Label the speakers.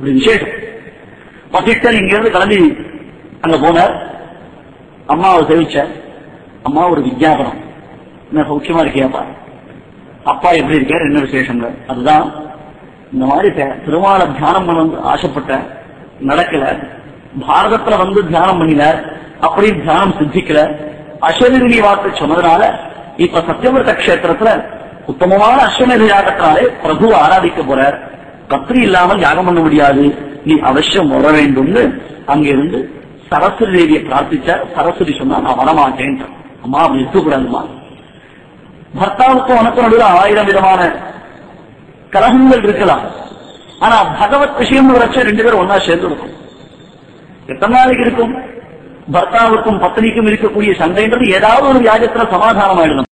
Speaker 1: விசேஷம். வசிஷ்டர் இங்கிருந்து கிளம்பி அங்க போனார். அம்மாவை சேவிச்ச. அம்மா ஒரு விஞ்ஞாபனம், என்ன சௌக்கியமா இருக்கியாப்பா, அப்பா எப்படி இருக்கார், என்ன விசேஷங்க. அதுதான் இந்த மாதிரி திருமால தியானம் பண்ண ஆசைப்பட்ட, நடக்கல. பாரதத்துல வந்து தியானம் பண்ணினார், அப்படி தியானம் சித்திக்கல. அஸ்வமேத வார்த்தை சொன்னதுனால இப்ப சத்தியமிருத கஷேத்திரத்துல உத்தமமான அஸ்வமேத யாகத்தினாலே பிரபுவை ஆராதிக்க போறார். கத்திரி இல்லாமல் யாகம் பண்ண முடியாது, நீ அவசியம் வர வேண்டும்னு அங்கிருந்து சரஸ்வதி தேவியை பிரார்த்திச்சார். சரஸ்வதி சொன்னா நான் வரமாட்டேன். அம்மா அப்படி இருக்கக்கூடாதுமா, பர்த்தாவுக்கும் உனக்கு நடுவில் 1000 விதமான கலகங்கள் இருக்கலாம், ஆனா பகவத் விஷயம் வரைச்ச 2 பேரும் ஒன்னா சேர்ந்து இருக்கும். எத்தனை நாளைக்கு இருக்கும்? பர்த்தாவுக்கும் பத்னிக்கும் இருக்கக்கூடிய சண்டைன்றது ஏதாவது ஒரு வியாஜத்துல சமாதானம் ஆயிடும்.